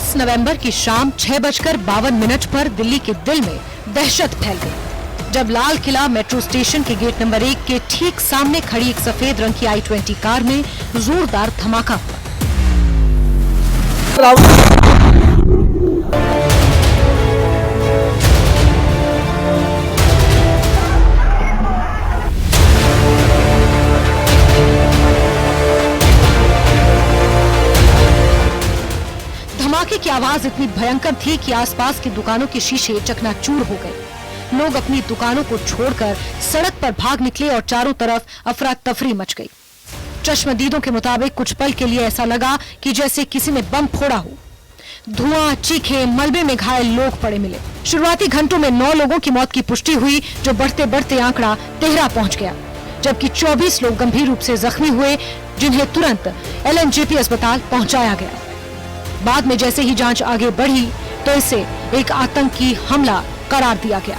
10 नवंबर की शाम 6:52 पर दिल्ली के दिल में दहशत फैल गई जब लाल किला मेट्रो स्टेशन के गेट नंबर 1 के ठीक सामने खड़ी एक सफेद रंग की I-20 कार में जोरदार धमाका हुआ। धमाके की आवाज इतनी भयंकर थी कि आसपास की दुकानों के शीशे चकनाचूर हो गए। लोग अपनी दुकानों को छोड़कर सड़क पर भाग निकले और चारों तरफ अफरा तफरी मच गई। चश्मदीदों के मुताबिक कुछ पल के लिए ऐसा लगा कि जैसे किसी ने बम फोड़ा हो। धुआं, चीखे, मलबे में घायल लोग पड़े मिले। शुरुआती घंटों में 9 लोगों की मौत की पुष्टि हुई, जो बढ़ते बढ़ते आंकड़ा 13 पहुंच गया, जबकि 24 लोग गंभीर रूप से जख्मी हुए, जिन्हें तुरंत LNJP अस्पताल पहुंचाया गया। बाद में जैसे ही जांच आगे बढ़ी तो इसे एक आतंकी हमला करार दिया गया।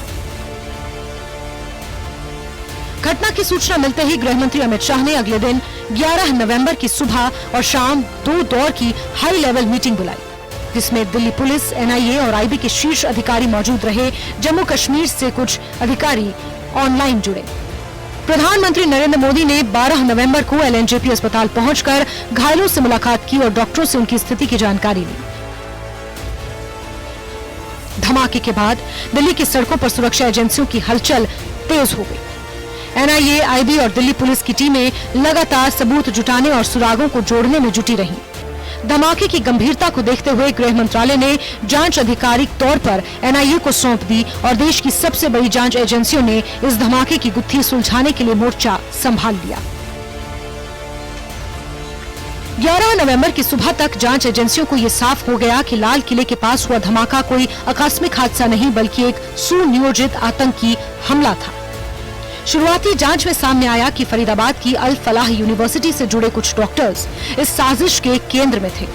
घटना की सूचना मिलते ही गृह मंत्री अमित शाह ने अगले दिन 11 नवंबर की सुबह और शाम 2 दौर की हाई लेवल मीटिंग बुलाई, जिसमें दिल्ली पुलिस, NIA और IB के शीर्ष अधिकारी मौजूद रहे। जम्मू कश्मीर से कुछ अधिकारी ऑनलाइन जुड़े। प्रधानमंत्री नरेंद्र मोदी ने 12 नवंबर को LNJP अस्पताल पहुंचकर घायलों से मुलाकात की और डॉक्टरों से उनकी स्थिति की जानकारी ली। धमाके के बाद दिल्ली की सड़कों पर सुरक्षा एजेंसियों की हलचल तेज हो गई। NIA, IB और दिल्ली पुलिस की टीमें लगातार सबूत जुटाने और सुरागों को जोड़ने में जुटी रहीं। धमाके की गंभीरता को देखते हुए गृह मंत्रालय ने जांच आधिकारिक तौर पर NIA को सौंप दी और देश की सबसे बड़ी जांच एजेंसियों ने इस धमाके की गुत्थी सुलझाने के लिए मोर्चा संभाल लिया। 11 नवंबर की सुबह तक जांच एजेंसियों को यह साफ हो गया कि लाल किले के पास हुआ धमाका कोई आकस्मिक हादसा नहीं, बल्कि एक सुनियोजित आतंकी हमला था। शुरुआती जांच में सामने आया कि फरीदाबाद की अल फलाह यूनिवर्सिटी से जुड़े कुछ डॉक्टर्स इस साजिश के केंद्र में थे,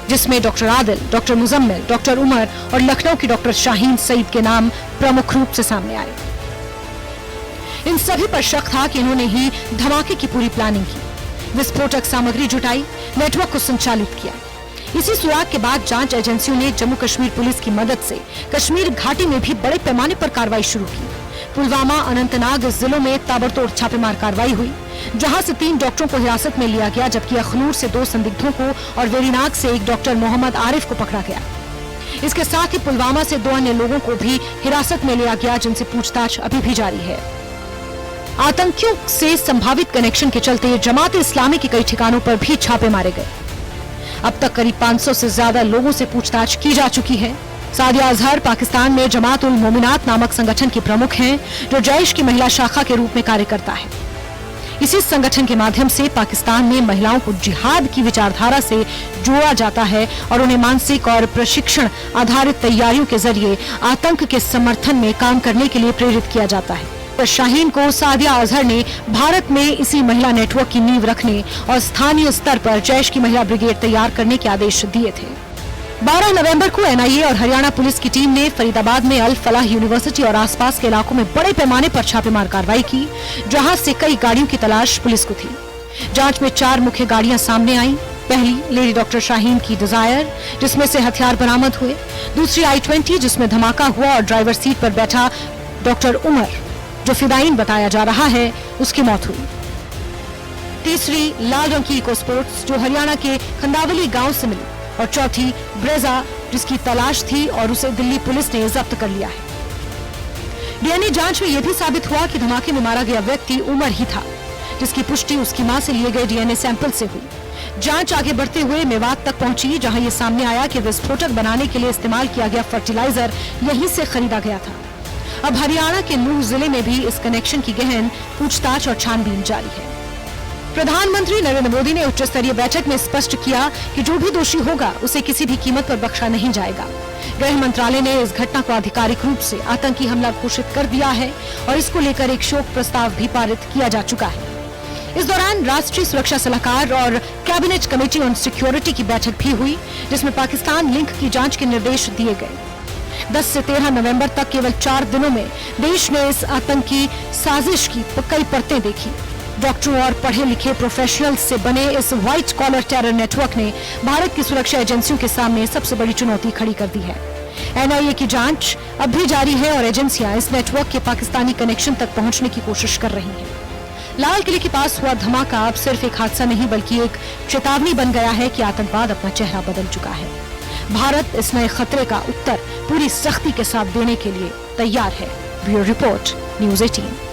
जिसमें doctor Adil, doctor Muzammil, doctor Umar और लखनऊ की डॉक्टर शाहीन सईद के नाम प्रमुख रूप से सामने आए। इन सभी पर शक था कि इन्होंने ही धमाके की पूरी प्लानिंग की, विस्फोटक सामग्री जुटाई, नेटवर्क को संचालित किया। इसी सुराग के बाद जांच एजेंसियों ने जम्मू कश्मीर पुलिस की मदद से कश्मीर घाटी में भी बड़े पैमाने पर कार्रवाई शुरू की। पुलवामा, अनंतनाग जिलों में ताबड़तोड़ छापेमार कार्रवाई हुई, जहां से 3 डॉक्टरों को हिरासत में लिया गया, जबकि अखनूर से 2 संदिग्धों को और वेरीनाग से एक डॉक्टर मोहम्मद आरिफ को पकड़ा गया। इसके साथ ही पुलवामा से 2 अन्य लोगों को भी हिरासत में लिया गया, जिनसे पूछताछ अभी भी जारी है। आतंकियों से संभावित कनेक्शन के चलते जमात इस्लामी के कई ठिकानों पर भी छापे मारे गए। अब तक करीब 500 से ज्यादा लोगों से पूछताछ की जा चुकी है। सादिया अजहर पाकिस्तान में जमात उल मोमिनात नामक संगठन की प्रमुख हैं, जो जैश की महिला शाखा के रूप में कार्य करता है। इसी संगठन के माध्यम से पाकिस्तान में महिलाओं को जिहाद की विचारधारा से जोड़ा जाता है और उन्हें मानसिक और प्रशिक्षण आधारित तैयारियों के जरिए आतंक के समर्थन में काम करने के लिए प्रेरित किया जाता है। शाहीन को सादिया अजहर ने भारत में इसी महिला नेटवर्क की नींव रखने और स्थानीय स्तर पर जैश की महिला ब्रिगेड तैयार करने के आदेश दिए थे। 12 नवंबर को NIA और हरियाणा पुलिस की टीम ने फरीदाबाद में अल फलाह यूनिवर्सिटी और आसपास के इलाकों में बड़े पैमाने पर छापेमार कार्रवाई की, जहां से कई गाड़ियों की तलाश पुलिस को थी। जांच में 4 मुख्य गाड़ियां सामने आईं। पहली लेडी डॉक्टर शाहीन की डिजायर, जिसमें से हथियार बरामद हुए। दूसरी I-20, जिसमें धमाका हुआ और ड्राइवर सीट पर बैठा डॉक्टर उमर, जो फिदायीन बताया जा रहा है, उसकी मौत हुई। तीसरी लाल रंग की इको स्पोर्ट्स, जो हरियाणा के खंडावली गांव से मिली। और चौथी ब्रेजा, जिसकी तलाश थी और उसे दिल्ली पुलिस ने जब्त कर लिया है। DNA जांच में यह भी साबित हुआ कि धमाके में मारा गया व्यक्ति उमर ही था, जिसकी पुष्टि उसकी मां से लिए गए DNA सैंपल से हुई। जांच आगे बढ़ते हुए मेवात तक पहुंची, जहां यह सामने आया कि विस्फोटक बनाने के लिए इस्तेमाल किया गया फर्टिलाइजर यहीं से खरीदा गया था। अब हरियाणा के नूह जिले में भी इस कनेक्शन की गहन पूछताछ और छानबीन जारी है। प्रधानमंत्री नरेंद्र मोदी ने उच्च स्तरीय बैठक में स्पष्ट किया कि जो भी दोषी होगा उसे किसी भी कीमत पर बख्शा नहीं जाएगा। गृह मंत्रालय ने इस घटना को आधिकारिक रूप से आतंकी हमला घोषित कर दिया है और इसको लेकर एक शोक प्रस्ताव भी पारित किया जा चुका है। इस दौरान राष्ट्रीय सुरक्षा सलाहकार और कैबिनेट कमेटी ऑन सिक्योरिटी की बैठक भी हुई, जिसमें पाकिस्तान लिंक की जांच के निर्देश दिए गए। 10 से 13 नवंबर तक केवल 4 दिनों में देश ने इस आतंकी साजिश की कई परतें देखी। डॉक्टरों और पढ़े लिखे प्रोफेशनल्स से बने इस व्हाइट कॉलर टेरर नेटवर्क ने भारत की सुरक्षा एजेंसियों के सामने सबसे बड़ी चुनौती खड़ी कर दी है। एनआईए की जांच अब भी जारी है और एजेंसियां इस नेटवर्क के पाकिस्तानी कनेक्शन तक पहुंचने की कोशिश कर रही हैं। लाल किले के पास हुआ धमाका अब सिर्फ एक हादसा नहीं बल्कि एक चेतावनी बन गया है कि आतंकवाद अपना चेहरा बदल चुका है। भारत इस नए खतरे का उत्तर पूरी सख्ती के साथ देने के लिए तैयार है। Bureau report, news 18।